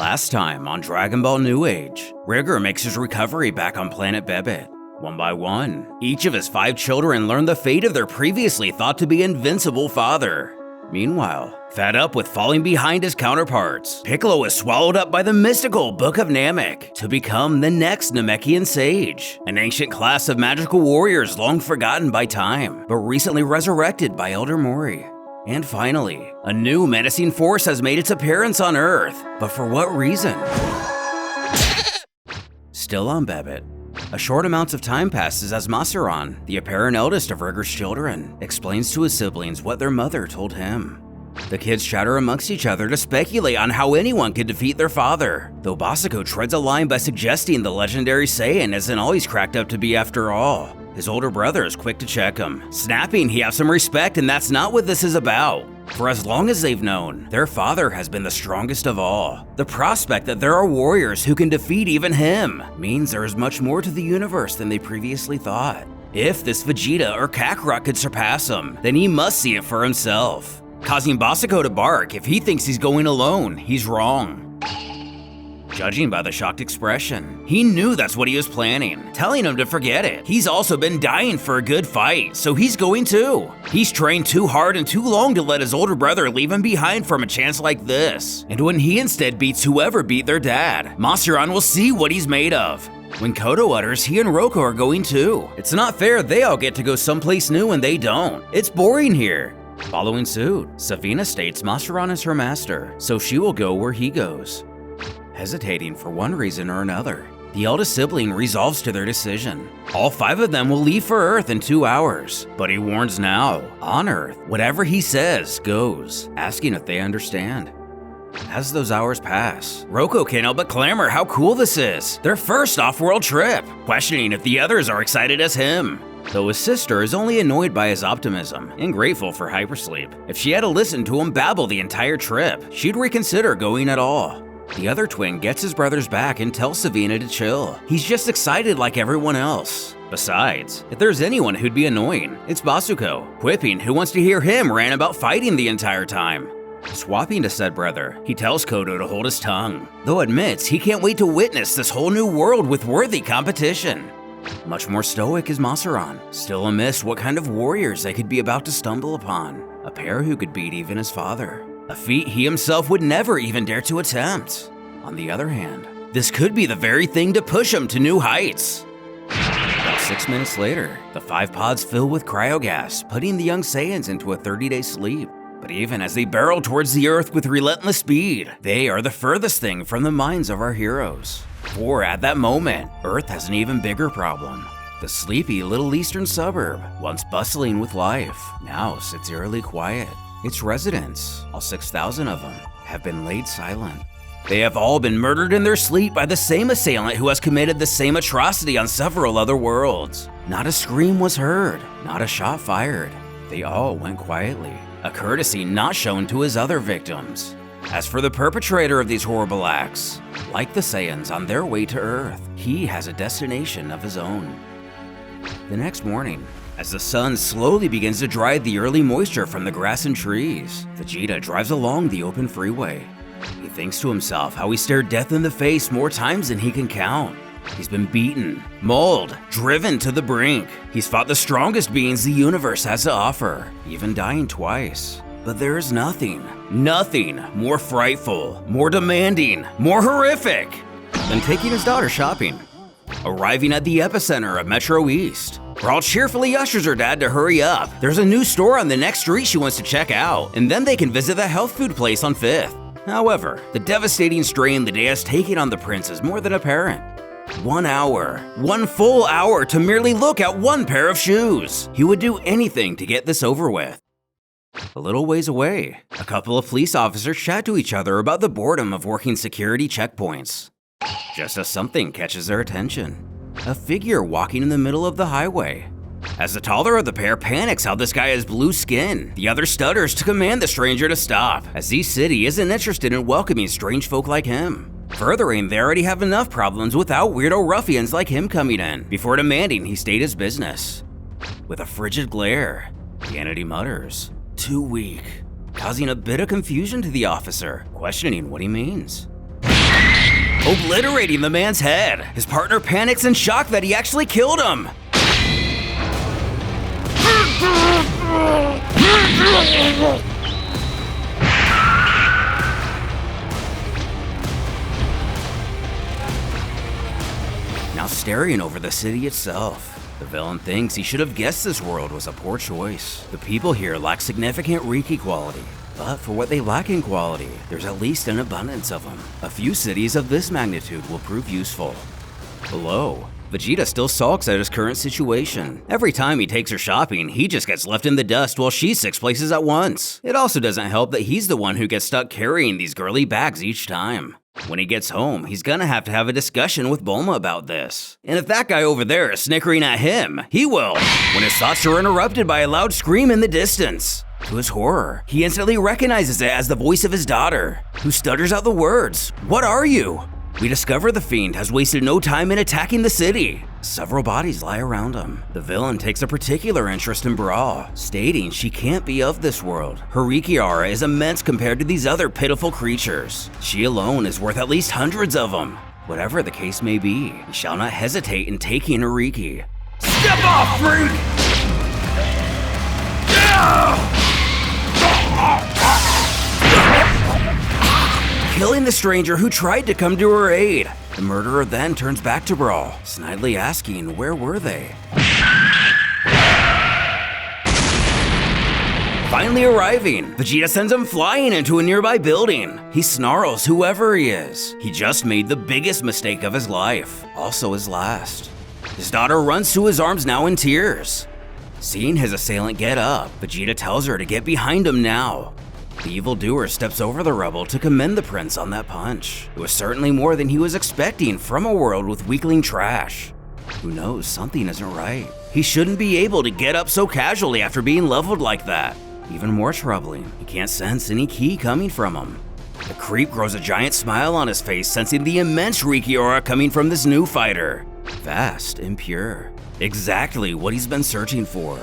Last time on Dragon Ball New Age, Rigor makes his recovery back on Planet Bebit. One by one, each of his 5 children learn the fate of their previously thought to be invincible father. Meanwhile, fed up with falling behind his counterparts, Piccolo is swallowed up by the mystical Book of Namek to become the next Namekian Sage, an ancient class of magical warriors long forgotten by time, but recently resurrected by Elder Moori. And finally, a new menacing force has made its appearance on Earth, but for what reason? Still on Bebit. A short amount of time passes as Masuran, the apparent eldest of Rigor's children, explains to his siblings what their mother told him. The kids chatter amongst each other to speculate on how anyone could defeat their father, though Basuko treads a line by suggesting the legendary Saiyan isn't all he's cracked up to be after all. His older brother is quick to check him, snapping he has some respect and that's not what this is about. For as long as they've known, their father has been the strongest of all. The prospect that there are warriors who can defeat even him means there is much more to the universe than they previously thought. If this Vegeta or Kakarot could surpass him, then he must see it for himself. Causing Basuko to bark if he thinks he's going alone, he's wrong. Judging by the shocked expression, he knew that's what he was planning, telling him to forget it. He's also been dying for a good fight, so he's going too. He's trained too hard and too long to let his older brother leave him behind from a chance like this. And when he instead beats whoever beat their dad, Masuran will see what he's made of. When Kodo utters he and Roko are going too. It's not fair they all get to go someplace new and they don't. It's boring here. Following suit, Savina states Masuran is her master, so she will go where he goes. Hesitating for one reason or another, the eldest sibling resolves to their decision. All 5 of them will leave for Earth in 2 hours, but he warns now, on Earth, whatever he says goes, asking if they understand. As those hours pass, Roko can't help but clamor how cool this is, their first off-world trip, questioning if the others are excited as him. Though his sister is only annoyed by his optimism and grateful for hypersleep. If she had to listen to him babble the entire trip, she'd reconsider going at all. The other twin gets his brother's back and tells Savina to chill. He's just excited like everyone else. Besides, if there's anyone who'd be annoying, it's Basuko, quipping who wants to hear him rant about fighting the entire time. Swapping to said brother, he tells Kodo to hold his tongue, though admits he can't wait to witness this whole new world with worthy competition. Much more stoic is Masuran, still amiss what kind of warriors they could be about to stumble upon, a pair who could beat even his father. A feat he himself would never even dare to attempt. On the other hand, this could be the very thing to push him to new heights. About 6 minutes later, the 5 pods fill with cryogas, putting the young Saiyans into a 30-day sleep. But even as they barrel towards the Earth with relentless speed, they are the furthest thing from the minds of our heroes. For at that moment, Earth has an even bigger problem. The sleepy little eastern suburb, once bustling with life, now sits eerily quiet. Its residents, all 6,000 of them, have been laid silent. They have all been murdered in their sleep by the same assailant who has committed the same atrocity on several other worlds. Not a scream was heard, not a shot fired. They all went quietly, a courtesy not shown to his other victims. As for the perpetrator of these horrible acts, like the Saiyans on their way to Earth, he has a destination of his own. The next morning, as the sun slowly begins to dry the early moisture from the grass and trees, Vegeta drives along the open freeway. He thinks to himself how he stared death in the face more times than he can count. He's been beaten, mauled, driven to the brink. He's fought the strongest beings the universe has to offer, even dying twice. But there is nothing more frightful, more demanding, more horrific than taking his daughter shopping. Arriving at the epicenter of Metro East, Brawl cheerfully ushers her dad to hurry up. There's a new store on the next street she wants to check out, and then they can visit the health food place on 5th. However, the devastating strain the day has taken on the prince is more than apparent. 1 hour, 1 full hour to merely look at 1 pair of shoes. He would do anything to get this over with. A little ways away, a couple of police officers chat to each other about the boredom of working security checkpoints. Just as something catches their attention. A figure walking in the middle of the highway. As the taller of the pair panics how this guy has blue skin, the other stutters to command the stranger to stop, as Z City isn't interested in welcoming strange folk like him. Furthering, they already have enough problems without weirdo ruffians like him coming in, before demanding he state his business. With a frigid glare, the entity mutters, "Too weak," causing a bit of confusion to the officer, questioning what he means. obliterating the man's head. His partner panics in shock that he actually killed him. Now staring over the city itself. The villain thinks he should have guessed this world was a poor choice. The people here lack significant Riki quality, but for what they lack in quality, there's at least an abundance of them. A few cities of this magnitude will prove useful. Below, Vegeta still sulks at his current situation. Every time he takes her shopping, he just gets left in the dust while she's 6 places at once. It also doesn't help that he's the one who gets stuck carrying these girly bags each time. When he gets home, he's gonna have to have a discussion with Bulma about this. And if that guy over there is snickering at him, he will, when his thoughts are interrupted by a loud scream in the distance. To his horror, he instantly recognizes it as the voice of his daughter, who stutters out the words, "What are you?" We discover the fiend has wasted no time in attacking the city. Several bodies lie around him. The villain takes a particular interest in Bra, stating she can't be of this world. Her Riki aura is immense compared to these other pitiful creatures. She alone is worth at least hundreds of them. Whatever the case may be, he shall not hesitate in taking her Riki. Step off, freak! Killing the stranger who tried to come to her aid. The murderer then turns back to Brawl, snidely asking where were they. Finally arriving, Vegeta sends him flying into a nearby building. He snarls whoever he is. He just made the biggest mistake of his life, also his last. His daughter runs to his arms now in tears. Seeing his assailant get up, Vegeta tells her to get behind him now. The evildoer steps over the rebel to commend the prince on that punch. It was certainly more than he was expecting from a world with weakling trash. Who knows, something isn't right. He shouldn't be able to get up so casually after being leveled like that. Even more troubling, he can't sense any ki coming from him. The creep grows a giant smile on his face, sensing the immense Riki aura coming from this new fighter. Vast and pure. Exactly what he's been searching for.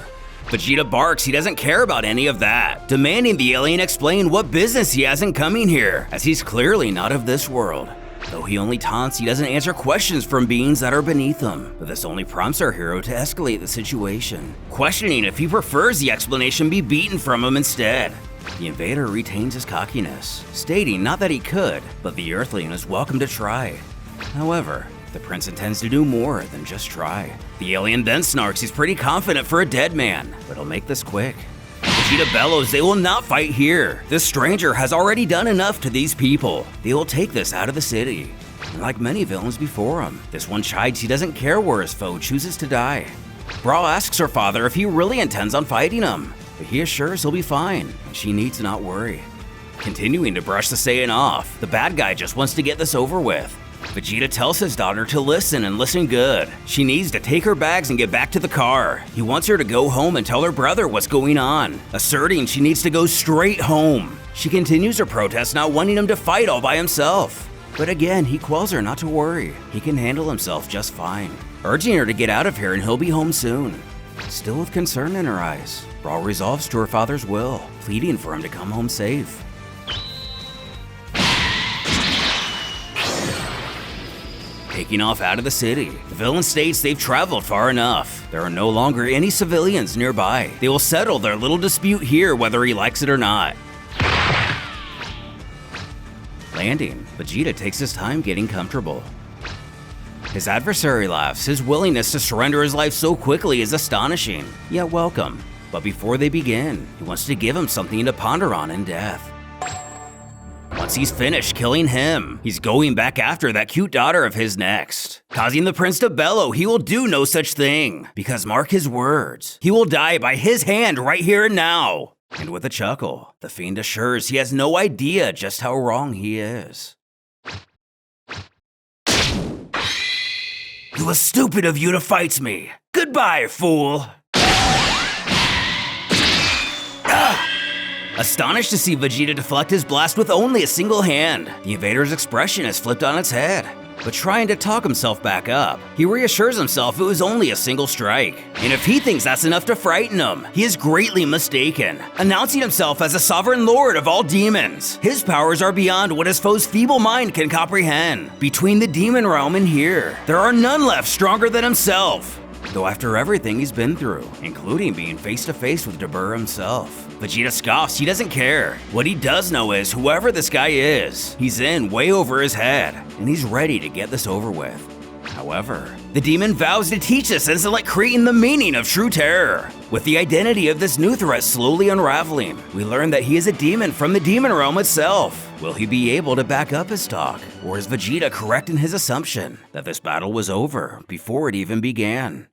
Vegeta barks he doesn't care about any of that, demanding the alien explain what business he has in coming here, as he's clearly not of this world. Though he only taunts, he doesn't answer questions from beings that are beneath him, but this only prompts our hero to escalate the situation, questioning if he prefers the explanation be beaten from him instead. The invader retains his cockiness, stating not that he could, but the Earthling is welcome to try. However, the prince intends to do more than just try. The alien then snarks he's pretty confident for a dead man, but he'll make this quick. Vegeta bellows they will not fight here. This stranger has already done enough to these people. They will take this out of the city. And like many villains before him, this one chides he doesn't care where his foe chooses to die. Brawl asks her father if he really intends on fighting him, but he assures he'll be fine, and she needs not worry. Continuing to brush the Saiyan off, the bad guy just wants to get this over with. Vegeta tells his daughter to listen and listen good. She needs to take her bags and get back to the car. He wants her to go home and tell her brother what's going on, asserting she needs to go straight home. She continues her protest, not wanting him to fight all by himself. But again, he quells her not to worry. He can handle himself just fine, urging her to get out of here and he'll be home soon. Still with concern in her eyes, Brawl resolves to her father's will, pleading for him to come home safe. Taking off out of the city, the villain states they've traveled far enough. There are no longer any civilians nearby. They will settle their little dispute here whether he likes it or not. Landing, Vegeta takes his time getting comfortable. His adversary laughs. His willingness to surrender his life so quickly is astonishing, yet welcome. But before they begin, he wants to give him something to ponder on in death. Once he's finished killing him, he's going back after that cute daughter of his next, causing the prince to bellow he will do no such thing, because mark his words, he will die by his hand right here and now. And with a chuckle, the fiend assures he has no idea just how wrong he is. It was stupid of you to fight me. Goodbye, fool. Astonished to see Vegeta deflect his blast with only a single hand, the invader's expression is flipped on its head. but trying to talk himself back up, he reassures himself it was only a single strike. And if he thinks that's enough to frighten him, he is greatly mistaken, announcing himself as a sovereign lord of all demons. His powers are beyond what his foe's feeble mind can comprehend. Between the demon realm and here, there are none left stronger than himself. Though after everything he's been through, including being face to face with Debur himself, Vegeta scoffs. He doesn't care. What he does know is whoever this guy is, he's in way over his head, and he's ready to get this over with. However, the demon vows to teach this insect cretin the meaning of true terror. With the identity of this new threat slowly unraveling, we learn that he is a demon from the demon realm itself. Will he be able to back up his talk, or is Vegeta correct in his assumption that this battle was over before it even began?